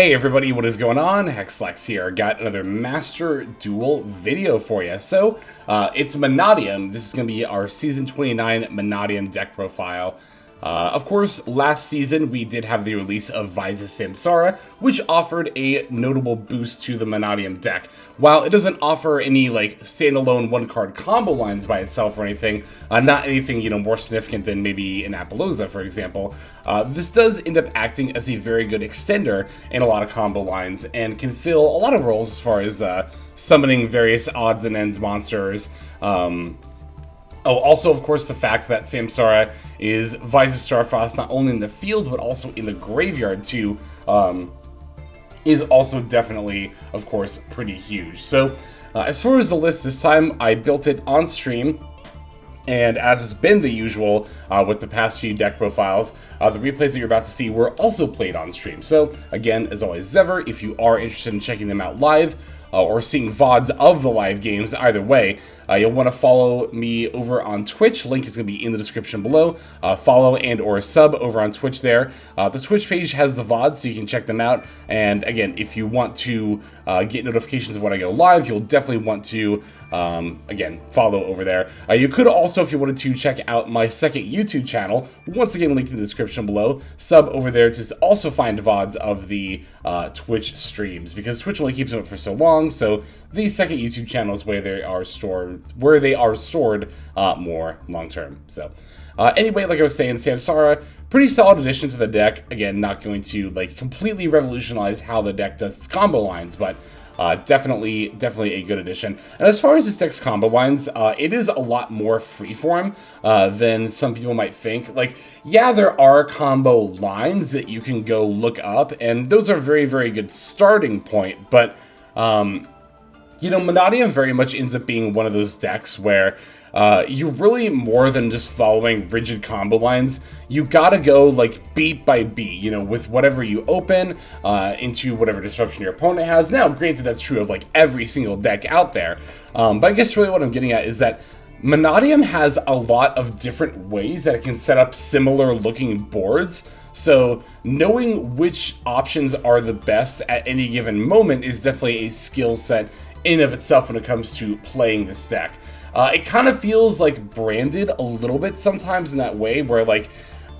Hey everybody, what is going on? Hexlex here. Got another Master Duel video for you. It's Mannadium. This is going to be our Season 29 Mannadium deck profile. Of course, last season we did have the release of VODS Samsara, which offered a notable boost to the Mannadium deck. While it doesn't offer any standalone one-card combo lines by itself or anything, not anything more significant than maybe an Appaloosa, for example, this does end up acting as a very good extender in a lot of combo lines and can fill a lot of roles as far as summoning various odds and ends monsters. Also, of course, the fact that Samsara is VODS Starfrost not only in the field, but also in the graveyard, too, is also definitely, of course, pretty huge. So, as far as the list this time, I built it on stream, and as has been the usual with the past few deck profiles, the replays that you're about to see were also played on stream. So, again, as always, ever, if you are interested in checking them out live, or seeing VODs of the live games, either way, you'll want to follow me over on Twitch. Link is going to be in the description below. Follow and or sub over on Twitch there. The Twitch page has the VODs, so you can check them out. And again, if you want to get notifications of when I go live, you'll definitely want to, again, follow over there. You could also, if you wanted to, check out my second YouTube channel. Once again, link in the description below. Sub over there to also find VODs of the Twitch streams, because Twitch only keeps them up for so long. So the second YouTube channel is where they are stored, more long term. So anyway, like I was saying, Samsara, pretty solid addition to the deck. Again, not going to completely revolutionize how the deck does its combo lines, but definitely a good addition. And as far as this deck's combo lines, it is a lot more freeform than some people might think. Yeah, there are combo lines that you can go look up, and those are very, very good starting point, but Mannadium very much ends up being one of those decks where you're really more than just following rigid combo lines. You gotta go beat by beat, with whatever you open into whatever disruption your opponent has. Now, granted, that's true of every single deck out there, but I guess really what I'm getting at is that Mannadium has a lot of different ways that it can set up similar looking boards. So knowing which options are the best at any given moment is definitely a skill set in of itself when it comes to playing this deck. It kind of feels like Branded a little bit sometimes in that way, where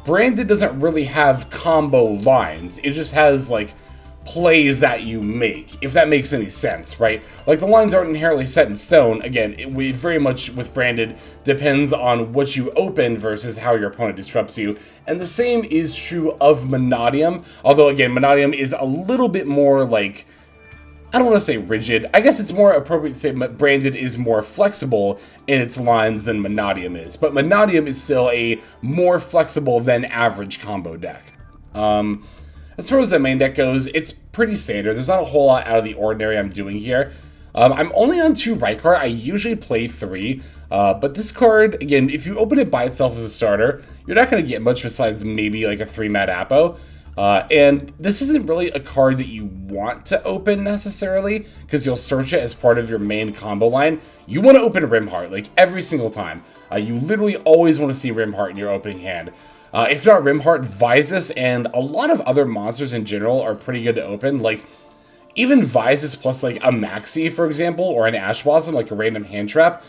Branded doesn't really have combo lines. It just has plays that you make, if that makes any sense, right? The lines aren't inherently set in stone. Again, it very much with Branded depends on what you open versus how your opponent disrupts you. And the same is true of Mannadium, although again, Mannadium is a little bit more I don't want to say rigid. I guess it's more appropriate to say Branded is more flexible in its lines than Mannadium is. But Mannadium is still a more flexible than average combo deck. As far as the main deck goes, it's pretty standard. There's not a whole lot out of the ordinary I'm doing here. I'm only on 2 Rykar. I usually play 3. But this card, again, if you open it by itself as a starter, you're not going to get much besides maybe a 3-mat Appo. And this isn't really a card that you want to open necessarily, because you'll search it as part of your main combo line. You want to open Rimheart, every single time. You literally always want to see Rimheart in your opening hand. If not Rimheart, Vysis and a lot of other monsters in general are pretty good to open. Even Vysis plus a Maxi, for example, or an Ash Blossom, a random hand trap.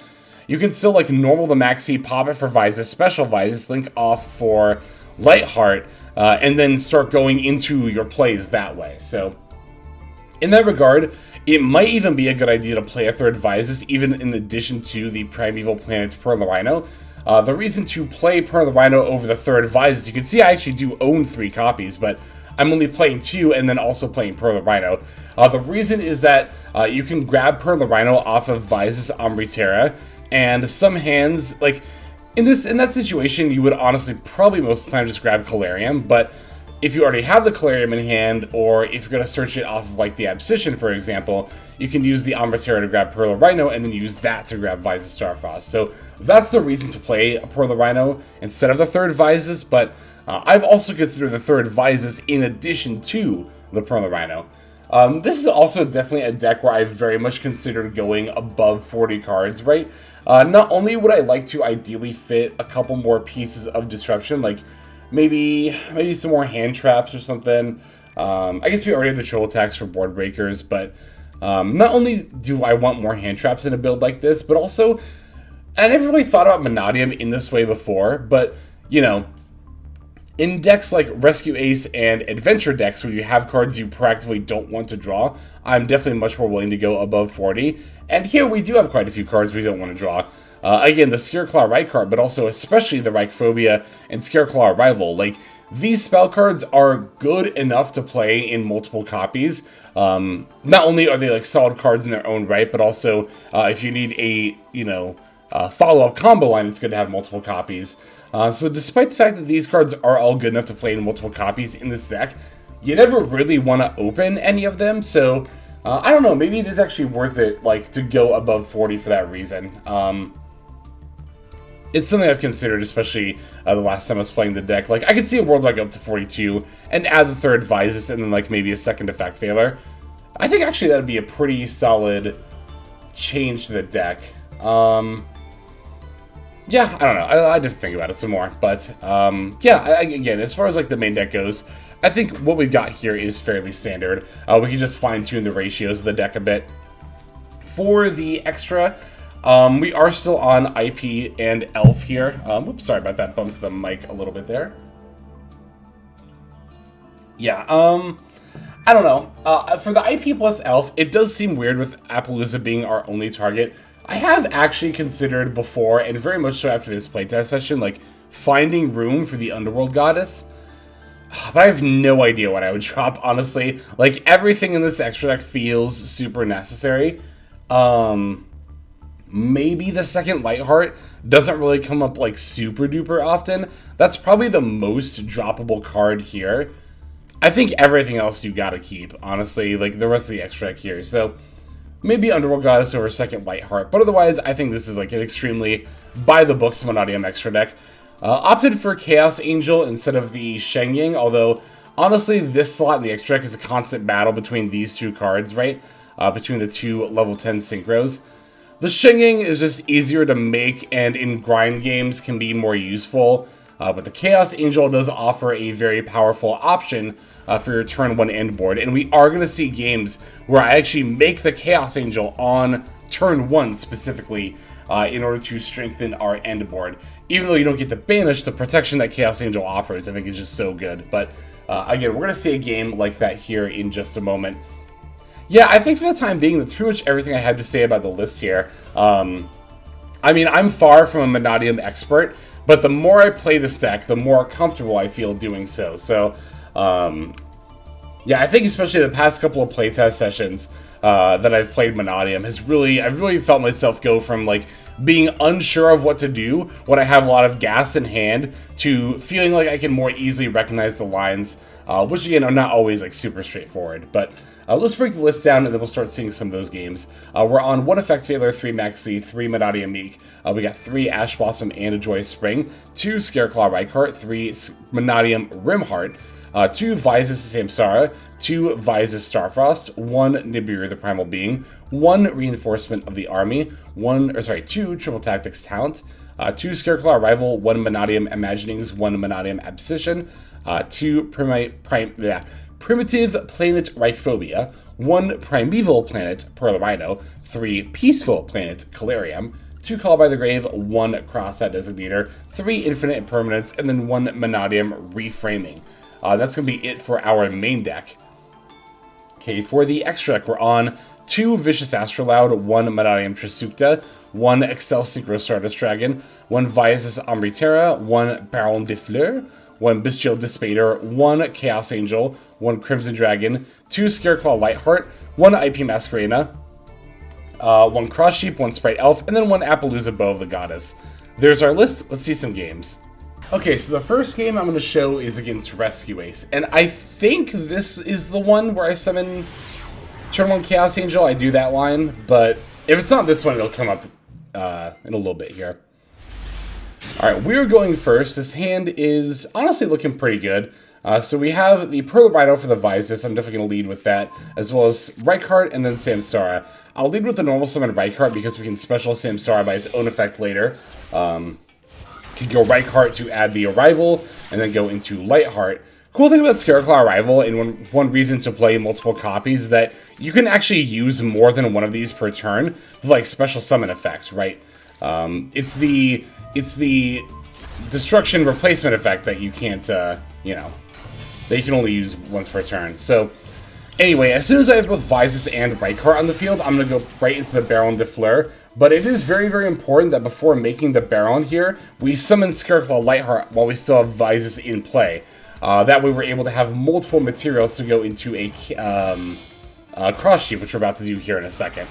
You can still normal the Maxi, pop it for Vysis, special Vysis, link off for Lightheart, and then start going into your plays that way. So, in that regard, it might even be a good idea to play a 3rd Vysis, even in addition to the Primeval Planet's Pearl the Rhino. The reason to play Pearl the Rhino over the 3rd Vysis, you can see I actually do own 3 copies, but I'm only playing 2 and then also playing Pearl the Rhino. The reason is that you can grab Pearl the Rhino off of Vysis Ambriterra, and some hands, in that situation, you would honestly probably most of the time just grab Calarium, but if you already have the Calarium in hand, or if you're going to search it off of the Abscission, for example, you can use the Ambriterra to grab Pearl the Rhino, and then use that to grab Vysis Starfrost. So that's the reason to play a Pearl the Rhino instead of the 3rd Vysis, but I've also considered the 3rd Vysis in addition to the Pearl the Rhino. This is also definitely a deck where I very much considered going above 40 cards, right? Not only would I like to ideally fit a couple more pieces of disruption, maybe some more hand traps or something, I guess we already have the triple attacks for board breakers, but not only do I want more hand traps in a build like this, but also, I never really thought about Mannadium in this way before, but, you know, in decks like Rescue Ace and Adventure decks where you have cards you proactively don't want to draw, I'm definitely much more willing to go above 40. And here we do have quite a few cards we don't want to draw. Again, the Scareclaw Right card, but also especially the Reichphobia and Scareclaw Arrival. Like, these spell cards are good enough to play in multiple copies. Not only are they like solid cards in their own right, but also if you need a, you know, follow-up combo line, it's good to have multiple copies. So despite the fact that these cards are all good enough to play in multiple copies in this deck, you never really want to open any of them, so I don't know, maybe it is actually worth it, like, to go above 40 for that reason. It's something I've considered, especially the last time I was playing the deck. Like, I could see a world like up to 42, and add the third Visas, and then, like, maybe a second Effect Veiler. I think, actually, that would be a pretty solid change to the deck. Yeah, I don't know. I just think about it some more. But, yeah, again, as far as, like, the main deck goes, I think what we've got here is fairly standard. We can just fine-tune the ratios of the deck a bit. For the extra, we are still on IP and Elf here. Whoops, sorry about that. Bumped the mic a little bit there. Yeah, I don't know. For the IP plus Elf, it does seem weird with Appaloosa being our only target. I have actually considered before, and very much so after this playtest session, like, finding room for the Underworld Goddess. But I have no idea what I would drop, honestly. Like, everything in this extra deck feels super necessary. Maybe the second Lightheart doesn't really come up, like, super duper often. That's probably the most droppable card here. I think everything else you gotta keep, honestly, like, the rest of the extra deck here. So, maybe Underworld Goddess over second Lightheart. But otherwise, I think this is, like, an extremely by-the-books Mannadium extra deck. Opted for Chaos Angel instead of the Shengying, although, honestly, this slot in the extra deck is a constant battle between these two cards, right? Between the two level 10 Synchros. The Shengying is just easier to make, and in grind games can be more useful. But the Chaos Angel does offer a very powerful option for your turn 1 end board. And we are going to see games where I actually make the Chaos Angel on turn 1 specifically in order to strengthen our end board. Even though you don't get to banish, the protection that Chaos Angel offers, I think, is just so good. But again, we're going to see a game like that here in just a moment. Yeah, I think for the time being, that's pretty much everything I had to say about the list here. I mean, I'm far from a Mannadium expert, but the more I play this deck, the more comfortable I feel doing so. So, yeah, I think especially the past couple of playtest sessions that I've played Mannadium I've really felt myself go from, like, being unsure of what to do when I have a lot of gas in hand to feeling like I can more easily recognize the lines, which, again, are not always, like, super straightforward. But let's break the list down, and then we'll start seeing some of those games. We're on 1 Effect Veiler, 3 Maxi, 3 Mannadium Meek. We got 3 Ash Blossom and a Joyous Spring, 2 Scareclaw Reichheart, 3 Mannadium Rimheart, 2 Visas Samsara, 2 Visas Starfrost, 1 Nibiru the Primal Being, 1 Reinforcement of the Army, 2 Triple Tactics Talent, 2 Scareclaw Arrival, 1 Mannadium Imaginings, 1 Mannadium Abscission, 2 Primitive Planet Reichphobia, 1 Primeval Planet Pearl Rhino, 3 Peaceful Planet Calarium, 2 Call by the Grave, 1 Crosshat Designator, 3 Infinite Impermanence, and then 1 Mannadium Reframing. That's going to be it for our main deck. Okay, for the extra deck, we're on 2 Vicious Astrolaud, 1 Mannadium Trisukta, 1 Excel Synchro Stardust Dragon, 1 Visas Ambritera, 1 Baron de Fleur, 1 Bestial Dispater, 1 Chaos Angel, 1 Crimson Dragon, 2 Scareclaw Lightheart, 1 IP Masquerena, 1 Cross Sheep, 1 Sprite Elf, and then 1 Appaloosa Bow of the Goddess. There's our list. Let's see some games. Okay, so the first game I'm going to show is against Rescue Ace, and I think this is the one where I summon turn 1 Chaos Angel. I do that line, but if it's not this one, it'll come up in a little bit here. Alright, we're going first. This hand is honestly looking pretty good. So we have the Pearl Rhino for the Visas. I'm definitely going to lead with that, as well as Reichheart and then Samsara. I'll lead with the normal summon Reichheart because we can special Samsara by his own effect later. Could go Reichheart to add the Arrival, and then go into Lightheart Cool thing about Scareclaw Arrival, and one reason to play multiple copies, is that you can actually use more than one of these per turn with, like, special summon effects, right? It's the destruction replacement effect that you can't, you know, that you can only use once per turn. So, anyway, as soon as I have both Vysis and Rykart on the field, I'm going to go right into the Baron de Fleur. But it is very, very important that before making the Baron here, we summon Scareclaw Lightheart while we still have Vysis in play. That way we're able to have multiple materials to go into a cross sheet, which we're about to do here in a second.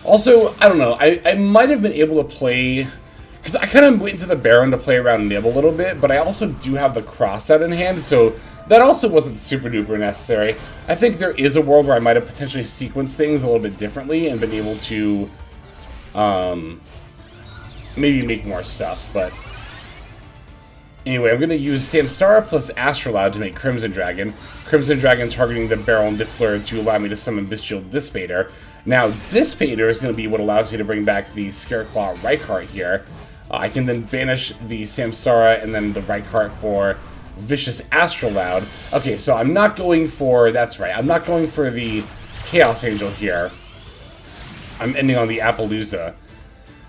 Also, I don't know, I might have been able to play, because I kind of went into the Baron to play around Nib a little bit, but I also do have the cross out in hand, so that also wasn't super duper necessary. I think there is a world where I might have potentially sequenced things a little bit differently and been able to maybe make more stuff, but anyway, I'm going to use Samsara plus Astrolabe to make Crimson Dragon. Crimson Dragon targeting the Baron de Fleur to allow me to summon Bestial Dissipator. Now, Dissipator is going to be what allows me to bring back the Scareclaw Rykart here. I can then banish the Samsara and then the Rykart for Vicious Astrolabe. Okay, so I'm not going for, that's right, I'm not going for the Chaos Angel here. I'm ending on the Appaloosa.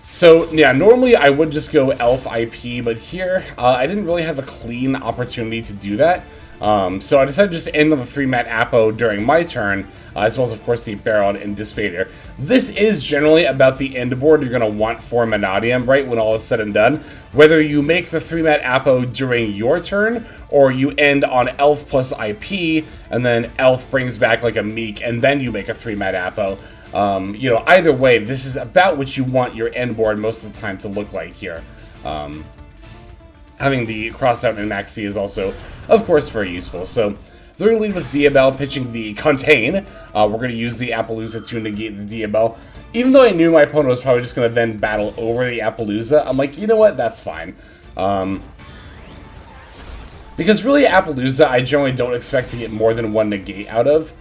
So, yeah, normally I would just go Elf IP, but here, I didn't really have a clean opportunity to do that. So I decided to just end on the 3-mat Appo during my turn, as well as, of course, the Baron and Dissipator. This is generally about the end board you're going to want for Mannadium, right, when all is said and done. Whether you make the 3-mat Appo during your turn, or you end on Elf plus IP, and then Elf brings back, like, a Meek, and then you make a 3-mat Appo. You know, either way, this is about what you want your end board most of the time to look like here. Having the crossout in Maxi is also, of course, very useful. So, they're going to lead with Diabell pitching the Contain. We're going to use the Appaloosa to negate the Diabell. Even though I knew my opponent was probably just going to then battle over the Appaloosa, I'm like, you know what, that's fine. Because really, Appaloosa, I generally don't expect to get more than one negate out of.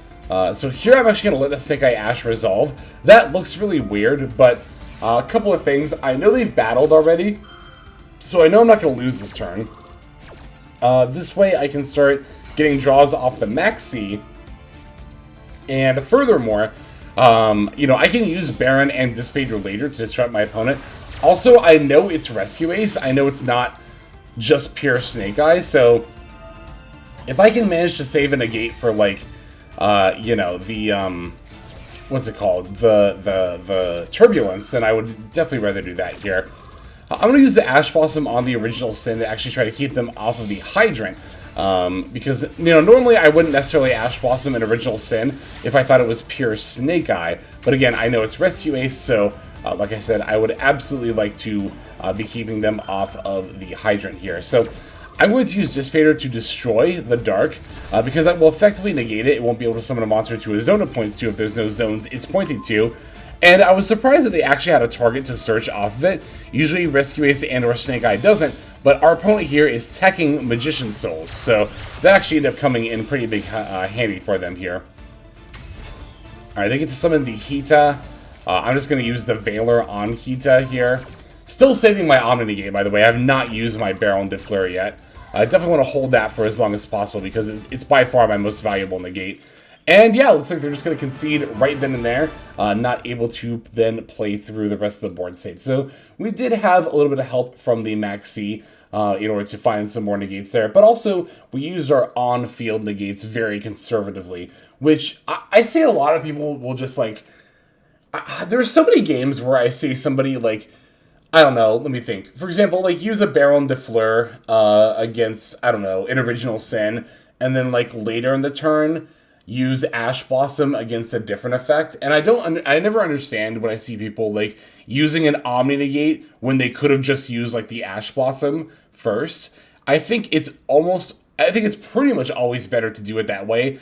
So here I'm actually going to let the Snake Eye Ash resolve. That looks really weird, but a couple of things. I know they've battled already, so I know I'm not going to lose this turn. This way I can start getting draws off the Maxi. And furthermore, you know, I can use Baron and Dissipator later to disrupt my opponent. Also, I know it's Rescue Ace. I know it's not just pure Snake Eye, so if I can manage to save a negate for, like, you know, the, what's it called? The Turbulence, then I would definitely rather do that here. I'm going to use the Ash Blossom on the original Sin to actually try to keep them off of the Hydrant. Because, you know, normally I wouldn't necessarily Ash Blossom an original Sin if I thought it was pure Snake Eye. But again, I know it's Rescue Ace, so, like I said, I would absolutely like to be keeping them off of the Hydrant here. So, I'm going to use Dissipator to destroy the Dark, because that will effectively negate it. It won't be able to summon a monster to a zone it points to if there's no zones it's pointing to. And I was surprised that they actually had a target to search off of it. Usually Rescue Ace and or Snake Eye doesn't, but our opponent here is teching Magician Souls, so that actually ended up coming in pretty big handy for them here. Alright, they get to summon the Hita. I'm just going to use the Valor on Hita here. Still saving my Omni Negate, by the way. I have not used my Baron de Fleur yet. I definitely want to hold that for as long as possible because it's by far my most valuable negate. And yeah, it looks like they're just going to concede right then and there, not able to then play through the rest of the board state. So we did have a little bit of help from the Maxi in order to find some more negates there, but also we used our on-field negates very conservatively, which I see a lot of people will just like, there's so many games where I see somebody like, I don't know, let me think. For example, like use a Baron de Fleur against, I don't know, an Original Sin, and then like later in the turn, use Ash Blossom against a different effect. And I never understand when I see people like using an Omni Negate when they could have just used like the Ash Blossom first. I think it's pretty much always better to do it that way,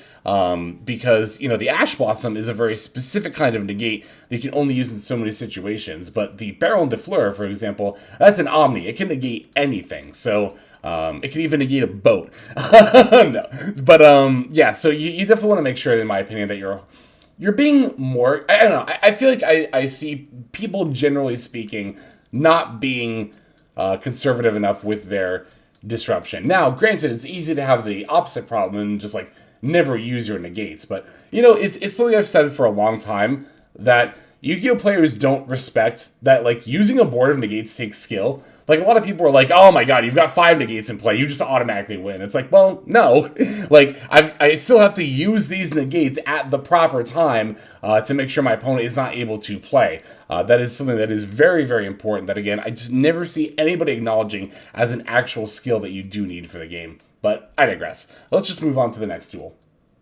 because, you know, the Ash Blossom is a very specific kind of negate that you can only use in so many situations. But the Baron de Fleur, for example, that's an Omni. It can negate anything. So, it can even negate a boat. No. But, yeah, so you definitely want to make sure, in my opinion, that you're being more, I don't know, I feel like I see people, generally speaking, not being conservative enough with their disruption. Now, granted, it's easy to have the opposite problem and just like never use your negates, but you know, it's something I've said for a long time that Yu-Gi-Oh players don't respect that, like, using a board of negates takes skill. Like, a lot of people are like, oh my god, you've got 5 negates in play, you just automatically win. It's like, well, no. Like, I still have to use these negates at the proper time to make sure my opponent is not able to play. That is something that is very, very important that, again, I just never see anybody acknowledging as an actual skill that you do need for the game. But I digress. Let's just move on to the next duel.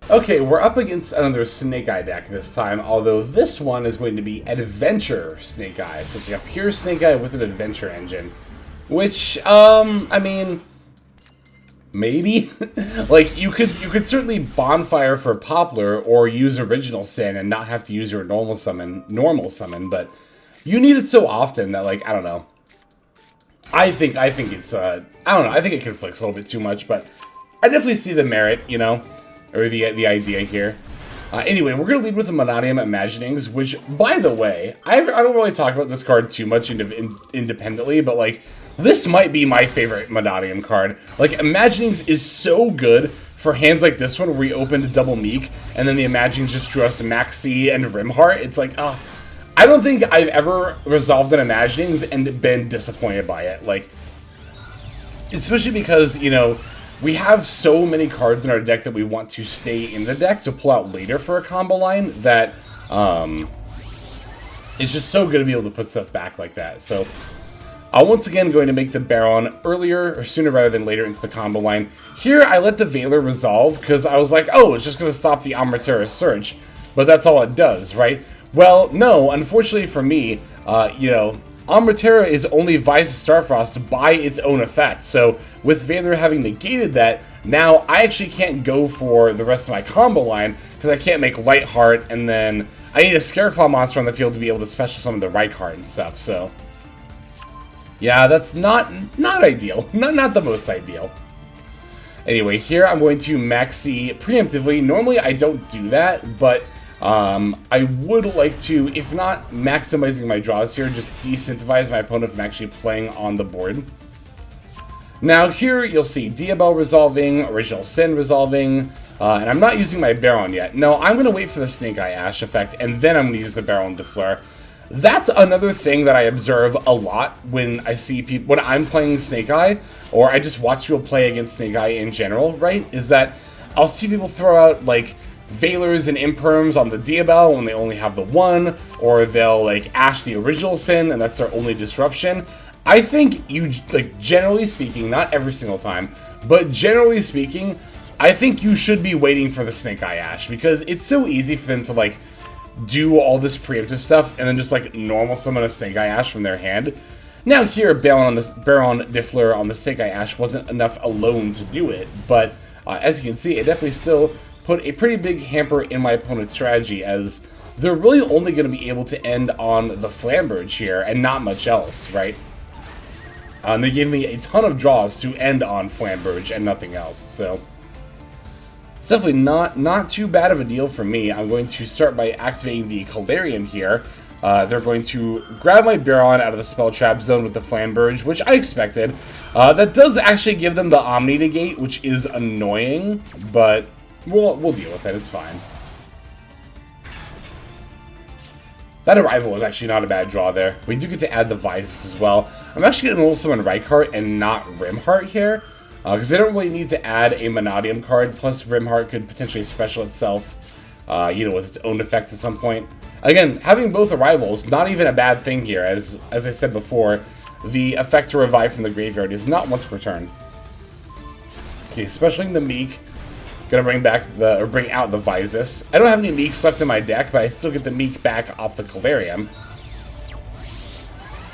Okay, we're up against another Snake Eye deck this time, although this one is going to be Adventure Snake Eye. So it's like a pure Snake Eye with an Adventure engine. Which, I mean, maybe? Like, you could certainly Bonfire for Poplar or use Original Sin and not have to use your normal summon, but you need it so often that, like, I don't know. I think it's, I don't know, I think it conflicts a little bit too much, but I definitely see the merit, you know? Or the idea here. Anyway, we're going to lead with the Mannadium Imaginings, which, by the way, I don't really talk about this card too much independently, but, like, this might be my favorite Mannadium card. Like, Imaginings is so good for hands like this one, where we opened a double Meek, and then the Imaginings just drew us Maxi and Rimheart. It's like, I don't think I've ever resolved an Imaginings and been disappointed by it. Like, especially because, you know, we have so many cards in our deck that we want to stay in the deck to pull out later for a combo line that it's just so good to be able to put stuff back like that. So I'm once again going to make the Baron earlier or sooner rather than later into the combo line. Here I let the Veiler resolve because I was like, oh, it's just going to stop the Amritera Surge. But that's all it does, right? Well, no, unfortunately for me, you know, Amritera is only Visas Starfrost by its own effect, so with Veiler having negated that, now I actually can't go for the rest of my combo line, because I can't make Lightheart, and then I need a Scareclaw monster on the field to be able to special summon the Rykart and stuff, so yeah, that's not ideal, not the most ideal. Anyway, here I'm going to Maxi preemptively. Normally I don't do that, but I would like to, if not maximizing my draws here, just disincentivize my opponent from actually playing on the board. Now here you'll see Diabell resolving, Original Sin resolving, and I'm not using my Baron yet. No, I'm going to wait for the Snake Eye Ash effect, and then I'm going to use the Baron de Fleur. That's another thing that I observe a lot when I see people, when I'm playing Snake Eye, or I just watch people play against Snake Eye in general, right? Is that I'll see people throw out, like, Veilers and Imperms on the Diabell when they only have the one, or they'll, like, Ash the Original Sin, and that's their only disruption. I think you, like, generally speaking, not every single time, but generally speaking, I think you should be waiting for the Snake Eye Ash, because it's so easy for them to, like, do all this preemptive stuff, and then just, like, normal summon a Snake Eye Ash from their hand. Now here, Baron de Fleur on the Snake Eye Ash wasn't enough alone to do it, but as you can see, it definitely still put a pretty big hamper in my opponent's strategy, as they're really only going to be able to end on the Flamberge here, and not much else, right? They gave me a ton of draws to end on Flamberge and nothing else, so it's definitely not too bad of a deal for me. I'm going to start by activating the Caldarium here. They're going to grab my Baron out of the spell trap zone with the Flamberge, which I expected. That does actually give them the Omni Negate, which is annoying, but we'll deal with it. It's fine. That Arrival was actually not a bad draw there. We do get to add the Visas as well. I'm actually going to roll summon Rykart and not Rimheart here, because I don't really need to add a Mannadium card, plus Rimheart could potentially special itself, you know, with its own effect at some point. Again, having both Arrivals, not even a bad thing here, as I said before, the effect to revive from the graveyard is not once per turn. Okay, specialing the Meek. Gonna bring out the Visas. I don't have any Meeks left in my deck, but I still get the Meek back off the Caldarium.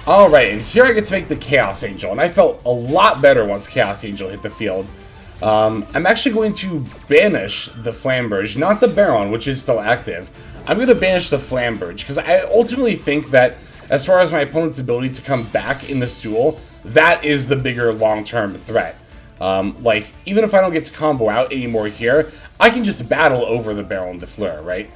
Alright, and here I get to make the Chaos Angel, and I felt a lot better once Chaos Angel hit the field. I'm actually going to banish the Flamberge, not the Baron, which is still active. I'm going to banish the Flamberge, because I ultimately think that, as far as my opponent's ability to come back in this duel, that is the bigger long-term threat. Like, even if I don't get to combo out anymore here, I can just battle over the Baron de Fleur, right?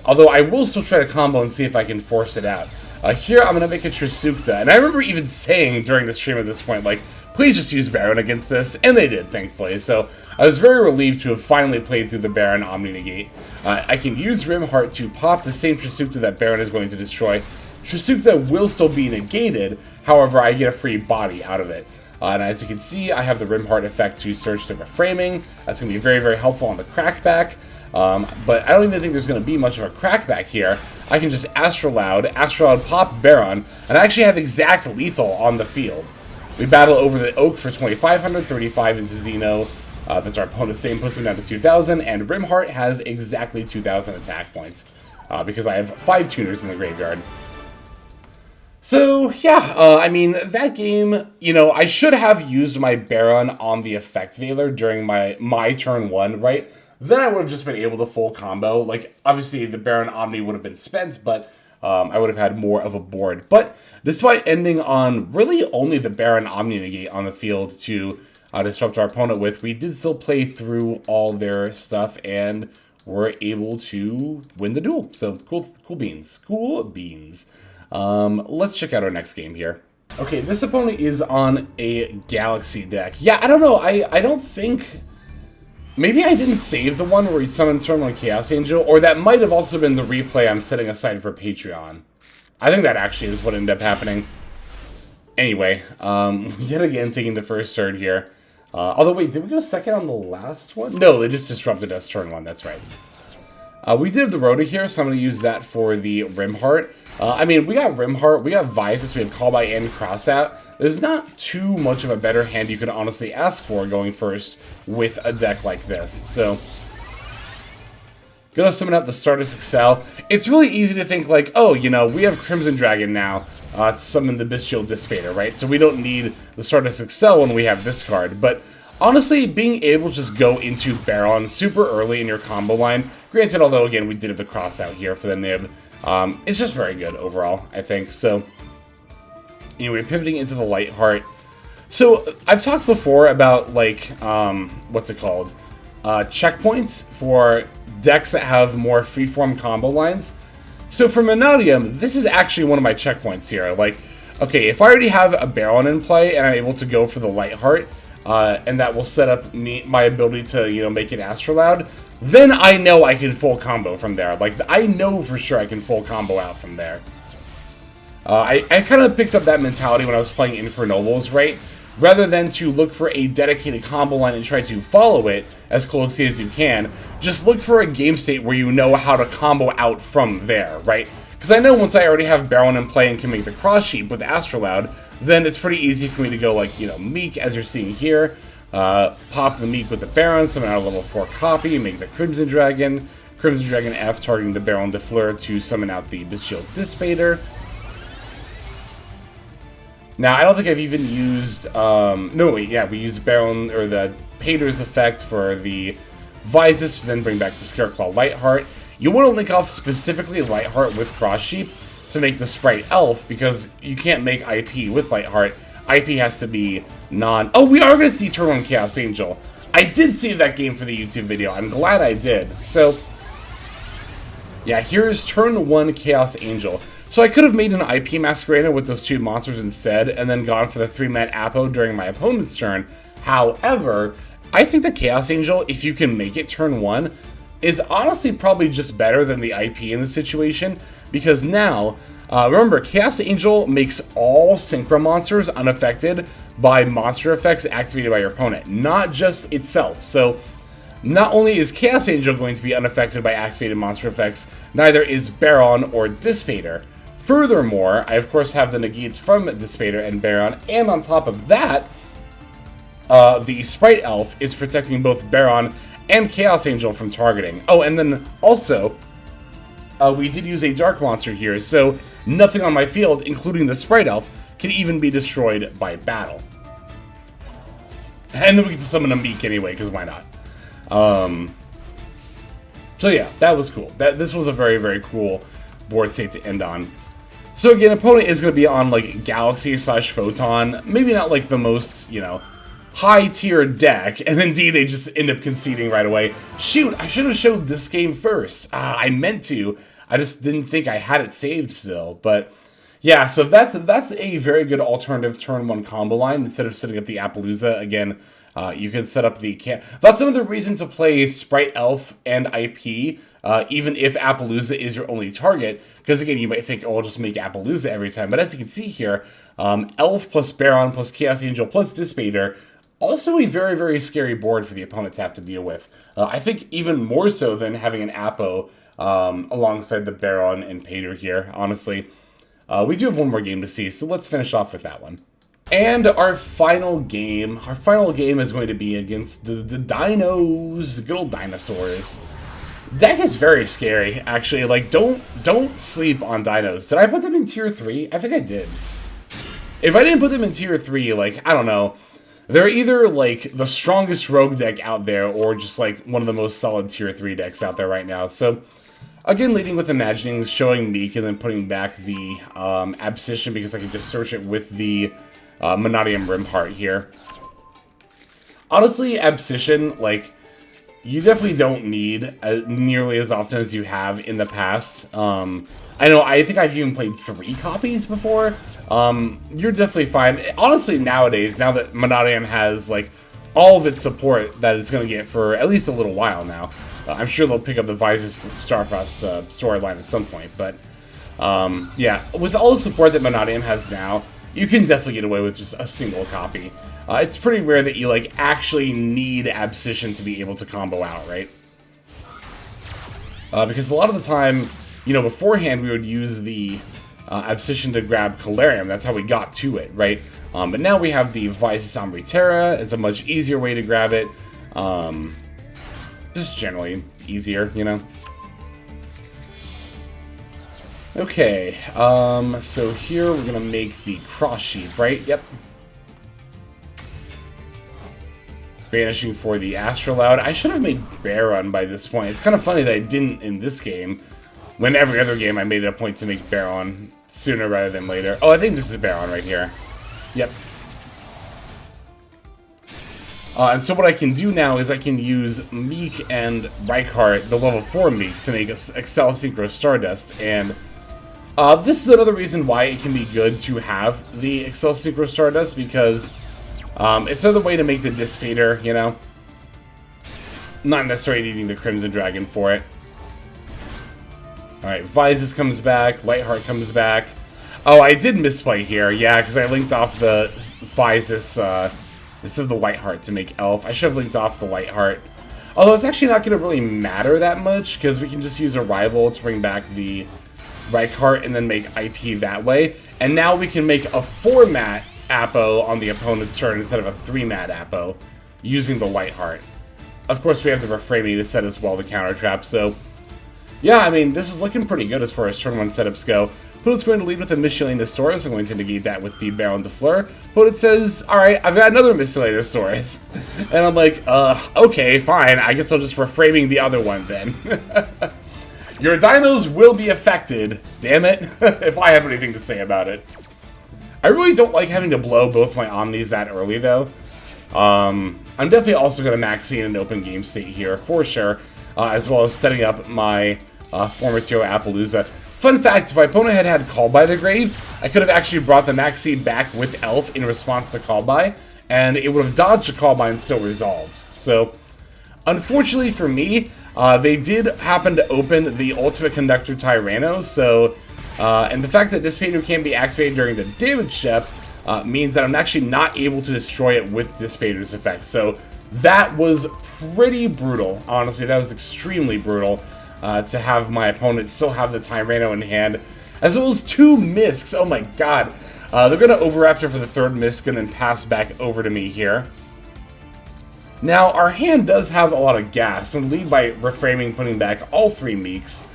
Although I will still try to combo and see if I can force it out. Here, I'm going to make a Trisukta. And I remember even saying during the stream at this point, like, please just use Baron against this. And they did, thankfully. So I was very relieved to have finally played through the Baron Omni Negate. I can use Rim Heart to pop the same Trisukta that Baron is going to destroy. Trisukta will still be negated, however, I get a free body out of it. And as you can see, I have the Rim Heart effect to search the reframing. That's going to be very, very helpful on the crackback. But I don't even think there's going to be much of a crackback here. I can just Astrolaud pop Baron, and I actually have exact lethal on the field. We battle over the Oak for 2,500, 35 into Xeno. That's our opponent's same, puts him down to 2,000, and Rimheart has exactly 2,000 attack points, because I have 5 tuners in the graveyard. So, yeah, I mean, that game, you know, I should have used my Baron on the Effect Veiler during my turn 1, right? Then I would have just been able to full combo. Like, obviously, the Baron Omni would have been spent, but I would have had more of a board. But despite ending on really only the Baron Omni Negate on the field to disrupt our opponent with, we did still play through all their stuff and were able to win the duel. So, cool beans. Cool beans. Let's check out our next game here. Okay, this opponent is on a Galaxy deck. Yeah, I don't know. I don't think... Maybe I didn't save the one where he summoned Terminal Chaos Angel, or that might have also been the replay I'm setting aside for Patreon. I think that actually is what ended up happening. Anyway, yet again taking the first turn here. Although, wait, did we go second on the last one? No, they just disrupted us turn 1, that's right. We did have the Rhoda here, so I'm going to use that for the Rimheart. I mean, we got Rimheart, we got VODS, we have Call by and Crossout. There's not too much of a better hand you could honestly ask for going first with a deck like this. So, gonna summon out the Stardust Excel. It's really easy to think like, oh, you know, we have Crimson Dragon now to summon the Bestial Dissipator, right? So we don't need the Stardust Excel when we have this card. But honestly, being able to just go into Baron super early in your combo line, granted, although again, we did have the Crossout here for the nib, it's just very good overall, I think. So, anyway, pivoting into the Lightheart. So, I've talked before about, like, what's it called? Checkpoints for decks that have more freeform combo lines. So, for Mannadium, this is actually one of my checkpoints here. Like, okay, if I already have a Baron in play and I'm able to go for the Lightheart, and that will set up my ability to, you know, make an Astrolaud, then I know I can full combo from there. Like, I know for sure I can full combo out from there. I kind of picked up that mentality when I was playing Infernobles, right? Rather than to look for a dedicated combo line and try to follow it as closely as you can, just look for a game state where you know how to combo out from there, right? Because I know once I already have Baron in play and can make the cross sheep with Astrolaud, then it's pretty easy for me to go like, you know, Meek, as you're seeing here, pop the Meek with the Baron, summon out a level 4 copy, make the Crimson Dragon F targeting the Baron de Fleur to summon out the Bestial Dissipator. Now, I don't think I've even used, no wait, yeah, we used Baron, or the Pater's effect for the Vysis, to then bring back the Scareclaw Lightheart. You want to link off specifically Lightheart with Cross Sheep to make the Sprite Elf, because you can't make IP with Lightheart. IP has to be non... Oh, we are going to see turn 1 Chaos Angel. I did save that game for the YouTube video. I'm glad I did. So, yeah, here's turn 1 Chaos Angel. So I could have made an IP Masquerader with those 2 monsters instead, and then gone for the 3-man Apo during my opponent's turn. However, I think the Chaos Angel, if you can make it turn 1, is honestly probably just better than the IP in this situation, because now, remember, Chaos Angel makes all Synchro monsters unaffected by monster effects activated by your opponent, not just itself. So, not only is Chaos Angel going to be unaffected by activated monster effects, neither is Baron or Dissipator. Furthermore, I of course have the negates from Dissipator and Baron, and on top of that, the Sprite Elf is protecting both Baron and Chaos Angel from targeting. Oh, and then also, we did use a Dark Monster here, so nothing on my field, including the Sprite Elf, can even be destroyed by battle. And then we get to summon a Meek anyway, because why not? So yeah, that was cool. This was a very, very cool board state to end on. So again, opponent is going to be on, like, Galaxy/Photon. Maybe not, like, the most, you know, high-tier deck. And indeed, they just end up conceding right away. Shoot, I should have showed this game first. I meant to. I just didn't think I had it saved still. But Yeah, so that's a very good alternative turn one combo line. Instead of setting up the Appaloosa again, you can set up the That's another reason to play Sprite Elf and IP, even if Appaloosa is your only target. Because again, you might think, oh, I'll just make Appaloosa every time. But as you can see here, Elf plus Baron plus Chaos Angel plus Dissipator, also a very, very scary board for the opponent to have to deal with. I think even more so than having an Appo alongside the Baron and Pater here, honestly. We do have one more game to see, so let's finish off with that one. And our final game is going to be against the dinos, the good old dinosaurs. Deck is very scary, actually. Like, don't sleep on dinos. Did I put them in tier 3? I think I did. If I didn't put them in tier 3, like, I don't know. They're either, like, the strongest rogue deck out there, or just, like, one of the most solid tier 3 decks out there right now. So, again, leading with Imaginings, showing Meek, and then putting back the Abscission, because I can just search it with the Mannadium Rimheart here. Honestly, Abscission, like, you definitely don't need nearly as often as you have in the past. I think I've even played 3 copies before. You're definitely fine. Honestly, nowadays, now that Mannadium has, like, all of its support that it's going to get for at least a little while now, I'm sure they'll pick up the Vysis Starfrost storyline at some point. But, yeah, with all the support that Mannadium has now, you can definitely get away with just a single copy. It's pretty rare that you, like, actually need Abscission to be able to combo out, right? Because a lot of the time, you know, beforehand we would use the Abscission to grab Calarium. That's how we got to it, right? But now we have the Vysis Terra. It's a much easier way to grab it. Just generally easier, you know? Okay, so here we're gonna make the Cross Sheep, right? Yep. Banishing for the Astrolaud. I should have made Baron by this point. It's kind of funny that I didn't in this game. When every other game I made it a point to make Baron sooner rather than later. Oh, I think this is Baron right here. Yep. And so what I can do now is I can use Meek and Rykart, the level 4 Meek, to make Excel Synchro Stardust. And this is another reason why it can be good to have the Excel Synchro Stardust, because it's another way to make the Dissipator, you know? Not necessarily needing the Crimson Dragon for it. Alright, Vysis comes back, Lightheart comes back. Oh, I did misplay here, yeah, because I linked off the Vysis instead of the Lightheart to make Elf. I should have linked off the Lightheart. Although it's actually not going to really matter that much, because we can just use a rival to bring back the Rykart and then make IP that way. And now we can make a 4-mat Appo on the opponent's turn instead of a 3-mat Appo using the Lightheart. Of course, we have the Reframing to set as well, the counter trap, so yeah, I mean, this is looking pretty good as far as turn 1 setups go. Opponent's going to lead with a Miscellaneousaurus. I'm going to negate that with the Baron de Fleur. Opponent says, alright, I've got another Miscellaneousaurus. And I'm like, okay, fine. I guess I'll just Reframing the other one then. Your dinos will be affected, damn it, if I have anything to say about it. I really don't like having to blow both my Omnis that early, though. I'm definitely also going to maxi in an open game state here, for sure. As well as setting up my Formatio Appaloosa. Fun fact, if my opponent had had Call by the Grave, I could have actually brought the Maxi back with Elf in response to Call by, and it would have dodged a Call by and still resolved. So, unfortunately for me, they did happen to open the Ultimate Conductor Tyranno, so, and the fact that Dissipator can't be activated during the damage step means that I'm actually not able to destroy it with Dissipator's effect. So, that was pretty brutal, honestly. That was extremely brutal to have my opponent still have the Tyranno in hand, as well as 2 Misks. Oh my god. They're going to Overraptor for the 3rd Misk and then pass back over to me here. Now, our hand does have a lot of gas, so I'm going to lead by Reframing, putting back all 3 Meeks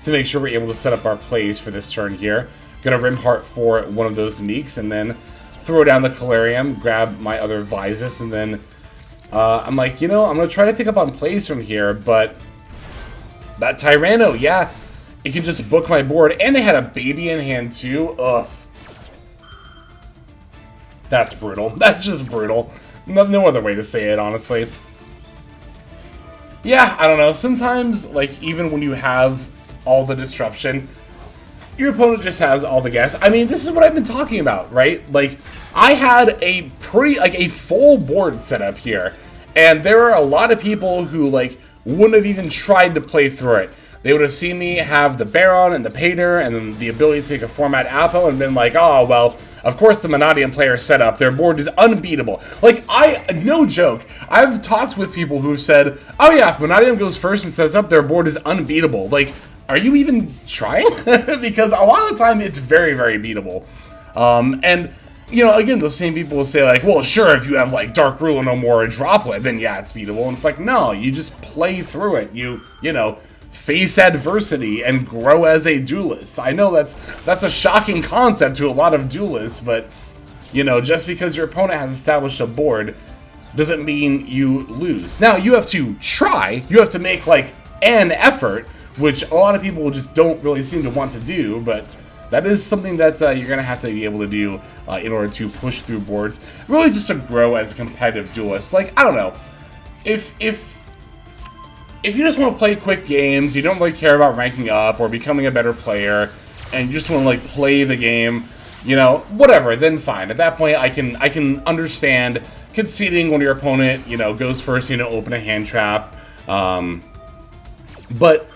to make sure we're able to set up our plays for this turn here. Going to Rimheart for one of those Meeks, and then throw down the Calarium, grab my other Vysis, and then I'm like, you know, I'm going to try to pick up on plays from here, but that Tyranno, yeah, it can just book my board. And they had a baby in hand, too. Ugh. That's brutal. That's just brutal. No other way to say it, honestly. Yeah, I don't know. Sometimes, like, even when you have all the disruption, your opponent just has all the gas. I mean, this is what I've been talking about, right? Like, I had a a full board set up here, and there are a lot of people who, like, wouldn't have even tried to play through it. They would have seen me have the Baron and the Painter and then the ability to take a format Apo and been like, oh, well, of course the Mannadium player setup, their board is unbeatable. Like, no joke, I've talked with people who've said, oh yeah, if Mannadium goes first and sets up, their board is unbeatable. Like, are you even trying? Because a lot of the time it's very, very beatable. And, you know, again, those same people will say like, well, sure, if you have like Dark Ruler no more a droplet, then yeah, it's beatable. And it's like, no, you just play through it. You know, face adversity and grow as a duelist. I know that's a shocking concept to a lot of duelists, but, you know, just because your opponent has established a board doesn't mean you lose. Now, you have to try. You have to make, like, an effort, which a lot of people just don't really seem to want to do, but that is something that you're going to have to be able to do in order to push through boards, really just to grow as a competitive duelist. Like, I don't know, if you just want to play quick games, you don't really care about ranking up or becoming a better player, and you just want to, like, play the game, you know, whatever, then fine. At that point, I can understand conceding when your opponent, you know, goes first, you know, open a hand trap. But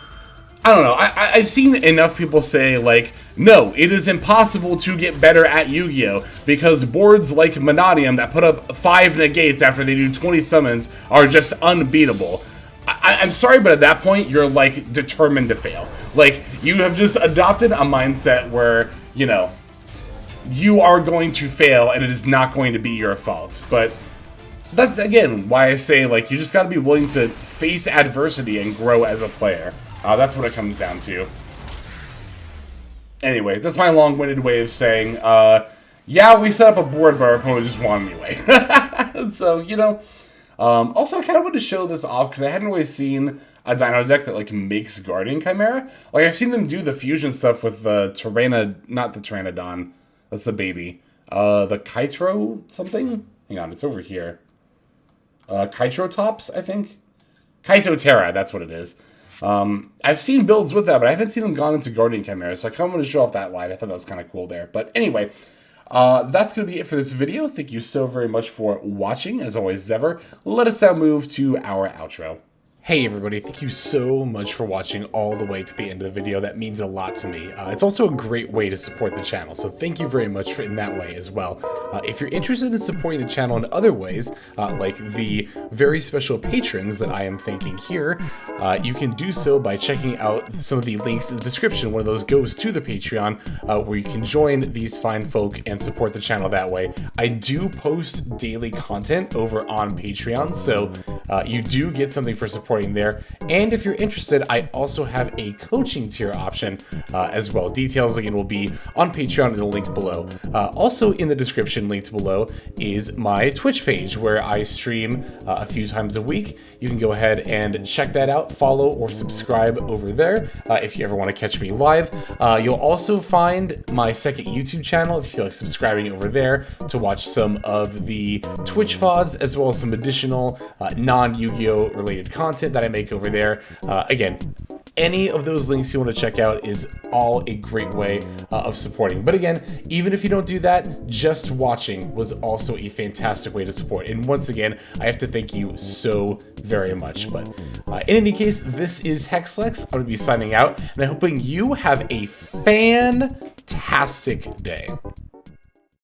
I don't know. I've seen enough people say, like, no, it is impossible to get better at Yu-Gi-Oh! Because boards like Mannadium that put up 5 negates after they do 20 summons are just unbeatable. I'm sorry, but at that point, you're, like, determined to fail. Like, you have just adopted a mindset where, you know, you are going to fail and it is not going to be your fault. But that's, again, why I say, like, you just gotta be willing to face adversity and grow as a player. That's what it comes down to. Anyway, that's my long-winded way of saying, yeah, we set up a board, but our opponent just won anyway. So, you know, also I kind of wanted to show this off because I hadn't really seen a Dino deck that, like, makes Guardian Chimera. Like, I've seen them do the fusion stuff with the not the Pteranodon, that's the baby. The Kytro something? Hang on, it's over here. Kytrotops, I think? Kytotera, that's what it is. I've seen builds with that, but I haven't seen them gone into Guardian Chimera, so I kind of want to show off that line. I thought that was kind of cool there. But anyway, that's going to be it for this video. Thank you so very much for watching. As always, as ever, let us now move to our outro. Hey everybody, thank you so much for watching all the way to the end of the video. That means a lot to me. It's also a great way to support the channel, so thank you very much in that way as well. If you're interested in supporting the channel in other ways, like the very special patrons that I am thanking here, you can do so by checking out some of the links in the description. One of those goes to the Patreon, where you can join these fine folk and support the channel that way. I do post daily content over on Patreon, so you do get something for supporting there. And if you're interested, I also have a coaching tier option as well. Details again will be on Patreon in the link below. Also in the description linked below is my Twitch page where I stream a few times a week. You can go ahead and check that out, follow or subscribe over there if you ever want to catch me live. You'll also find my second YouTube channel if you feel like subscribing over there to watch some of the Twitch VODs as well as some additional non-Yu-Gi-Oh related content that I make over there. Again, any of those links you want to check out is all a great way of supporting. But again, even if you don't do that, just watching was also a fantastic way to support. And once again, I have to thank you so very much. But in any case, this is Hexlex. I'm going to be signing out, and I'm hoping you have a fantastic day.